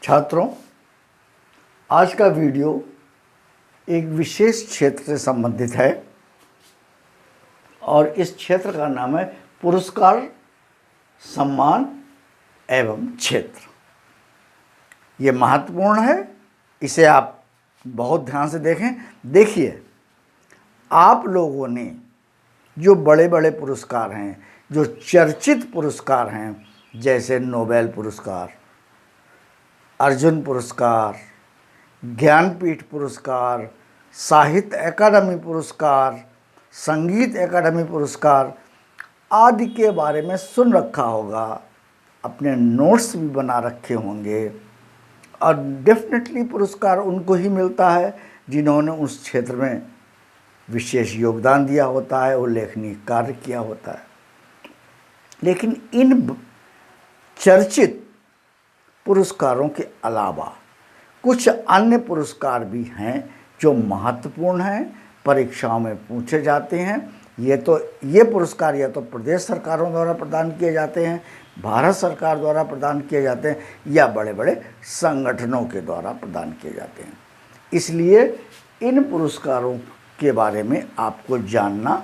छात्रों, आज का वीडियो एक विशेष क्षेत्र से संबंधित है और इस क्षेत्र का नाम है पुरस्कार, सम्मान एवं क्षेत्र। ये महत्वपूर्ण है, इसे आप बहुत ध्यान से देखें। देखिए, आप लोगों ने जो बड़े बड़े पुरस्कार हैं, जो चर्चित पुरस्कार हैं, जैसे नोबेल पुरस्कार, अर्जुन पुरस्कार, ज्ञानपीठ पुरस्कार, साहित्य अकादमी पुरस्कार, संगीत अकादमी पुरस्कार आदि के बारे में सुन रखा होगा, अपने नोट्स भी बना रखे होंगे। और डेफिनेटली पुरस्कार उनको ही मिलता है जिन्होंने उस क्षेत्र में विशेष योगदान दिया होता है, उल्लेखनीय कार्य किया होता है। लेकिन इन चर्चित पुरस्कारों के अलावा कुछ अन्य पुरस्कार भी हैं जो महत्वपूर्ण हैं, परीक्षाओं में पूछे जाते हैं। ये पुरस्कार या तो प्रदेश सरकारों द्वारा प्रदान किए जाते हैं, भारत सरकार द्वारा प्रदान किए जाते हैं, या बड़े बड़े संगठनों के द्वारा प्रदान किए जाते हैं। इसलिए इन पुरस्कारों के बारे में आपको जानना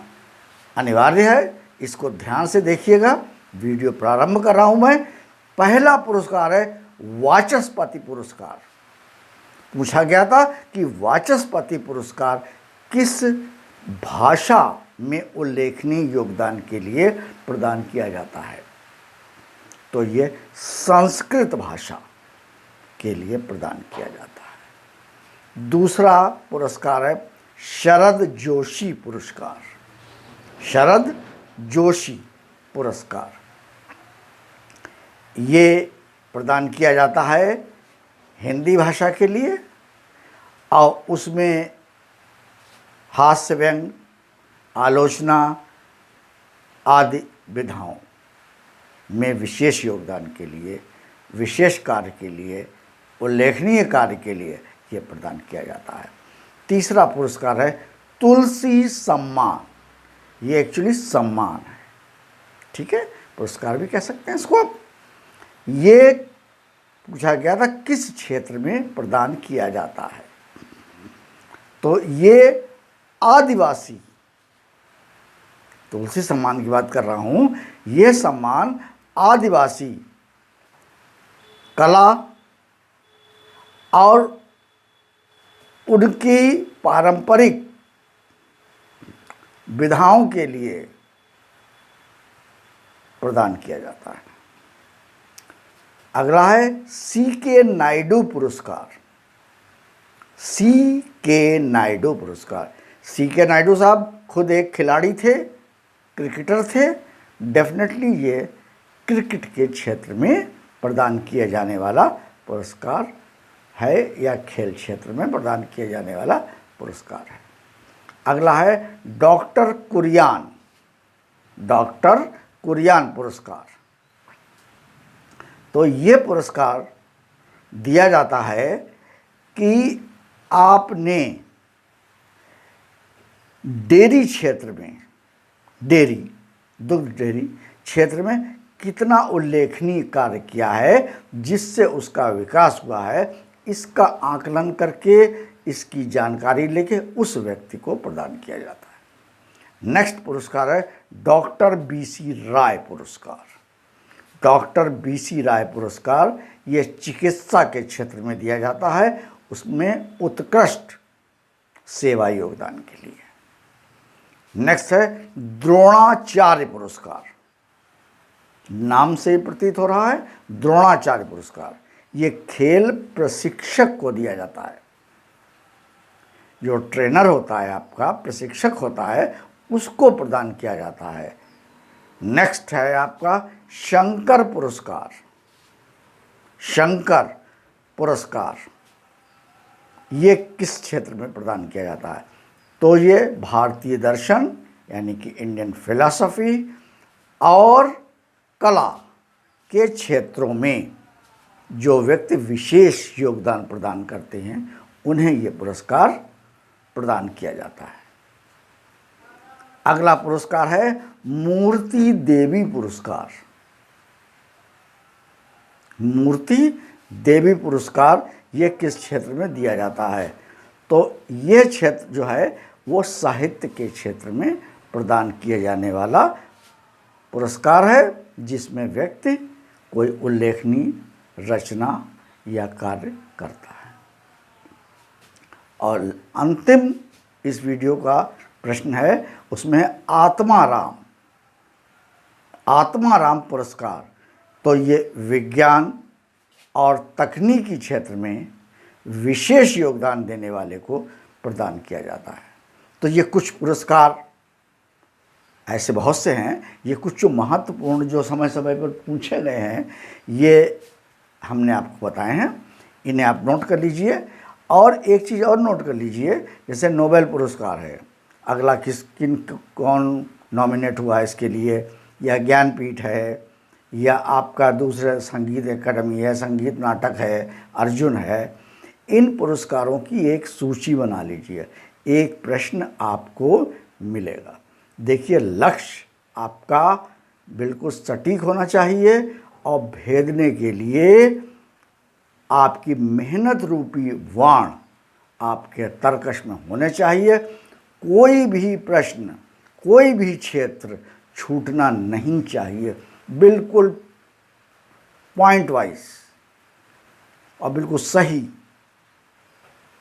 अनिवार्य है। इसको ध्यान से देखिएगा। वीडियो प्रारंभ कर रहा हूँ मैं। पहला पुरस्कार है वाचस्पति पुरस्कार। पूछा गया था कि वाचस्पति पुरस्कार किस भाषा में उल्लेखनीय योगदान के लिए प्रदान किया जाता है, तो ये संस्कृत भाषा के लिए प्रदान किया जाता है। दूसरा पुरस्कार है शरद जोशी पुरस्कार। शरद जोशी पुरस्कार ये प्रदान किया जाता है हिंदी भाषा के लिए, और उसमें हास्य, व्यंग, आलोचना आदि विधाओं में विशेष योगदान के लिए, विशेष कार्य के लिए, उल्लेखनीय कार्य के लिए ये प्रदान किया जाता है। तीसरा पुरस्कार है तुलसी सम्मान। ये एक्चुअली सम्मान है, ठीक है, पुरस्कार भी कह सकते हैं इसको आप। ये पूछा गया था किस क्षेत्र में प्रदान किया जाता है, तो ये आदिवासी, तुलसी सम्मान की बात कर रहा हूं। ये सम्मान आदिवासी कला और उनकी पारंपरिक विधाओं के लिए प्रदान किया जाता है। अगला है C.K. नायडू पुरस्कार। C.K. नायडू पुरस्कार। C.K. नायडू साहब खुद एक खिलाड़ी थे, क्रिकेटर थे। डेफिनेटली ये क्रिकेट के क्षेत्र में प्रदान किया जाने वाला पुरस्कार है, या खेल क्षेत्र में प्रदान किया जाने वाला पुरस्कार है। अगला है डॉक्टर कुरियान। डॉक्टर कुरियान पुरस्कार। तो ये पुरस्कार दिया जाता है कि आपने डेयरी क्षेत्र में, दुग्ध डेयरी क्षेत्र में कितना उल्लेखनीय कार्य किया है, जिससे उसका विकास हुआ है, इसका आकलन करके, इसकी जानकारी लेके उस व्यक्ति को प्रदान किया जाता है। नेक्स्ट पुरस्कार है डॉक्टर B.C. राय पुरस्कार। Doctor B.C. राय पुरस्कार ये चिकित्सा के क्षेत्र में दिया जाता है, उसमें उत्कृष्ट सेवा योगदान के लिए। नेक्स्ट है द्रोणाचार्य पुरस्कार। नाम से प्रतीत हो रहा है, द्रोणाचार्य पुरस्कार ये खेल प्रशिक्षक को दिया जाता है। जो ट्रेनर होता है, आपका प्रशिक्षक होता है, उसको प्रदान किया जाता है। नेक्स्ट है आपका शंकर पुरस्कार। शंकर पुरस्कार ये किस क्षेत्र में प्रदान किया जाता है, तो ये भारतीय दर्शन यानी कि इंडियन फिलॉसफी और कला के क्षेत्रों में जो व्यक्ति विशेष योगदान प्रदान करते हैं, उन्हें ये पुरस्कार प्रदान किया जाता है। अगला पुरस्कार है मूर्ति देवी पुरस्कार। मूर्ति देवी पुरस्कार ये किस क्षेत्र में दिया जाता है? तो ये क्षेत्र जो है वो साहित्य के क्षेत्र में प्रदान किया जाने वाला पुरस्कार है, जिसमें व्यक्ति कोई उल्लेखनीय रचना या कार्य करता है। और अंतिम इस वीडियो का प्रश्न है, उसमें है आत्माराम पुरस्कार। तो ये विज्ञान और तकनीकी क्षेत्र में विशेष योगदान देने वाले को प्रदान किया जाता है। तो ये कुछ पुरस्कार ऐसे बहुत से हैं, ये कुछ जो महत्वपूर्ण जो समय समय पर पूछे गए हैं ये हमने आपको बताए हैं, इन्हें आप नोट कर लीजिए। और एक चीज़ और नोट कर लीजिए, जैसे नोबेल पुरस्कार है, अगला कौन नॉमिनेट हुआ है इसके लिए, या ज्ञानपीठ है, या आपका दूसरा संगीत एकेडमी है, संगीत नाटक है, अर्जुन है। इन पुरस्कारों की एक सूची बना लीजिए, एक प्रश्न आपको मिलेगा। देखिए, लक्ष्य आपका बिल्कुल सटीक होना चाहिए और भेदने के लिए आपकी मेहनत रूपी वाण आपके तर्कश में होने चाहिए। कोई भी प्रश्न, कोई भी क्षेत्र छूटना नहीं चाहिए, बिल्कुल पॉइंट वाइज और बिल्कुल सही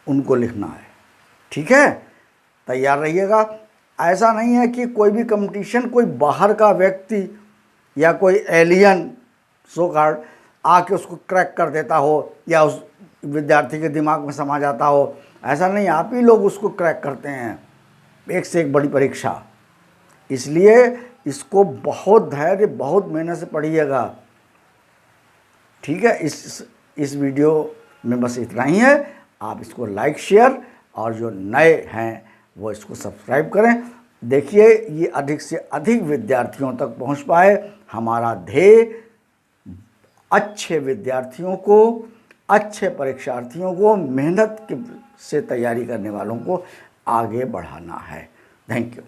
उनको लिखना है। ठीक है, तैयार रहिएगा। ऐसा नहीं है कि कोई भी कंपटीशन कोई बाहर का व्यक्ति या कोई एलियन सो कार्ड आके उसको क्रैक कर देता हो या उस विद्यार्थी के दिमाग में समा जाता हो। ऐसा नहीं, आप ही लोग उसको क्रैक करते हैं, एक से एक बड़ी परीक्षा। इसलिए इसको बहुत धैर्य, बहुत मेहनत से पढ़िएगा। ठीक है, इस वीडियो में बस इतना ही है। आप इसको लाइक, शेयर और जो नए हैं वो इसको सब्सक्राइब करें। देखिए, ये अधिक से अधिक विद्यार्थियों तक पहुंच पाए। हमारा ध्येय अच्छे विद्यार्थियों को, अच्छे परीक्षार्थियों को, मेहनत से तैयारी करने वालों को आगे बढ़ाना है। Thank you.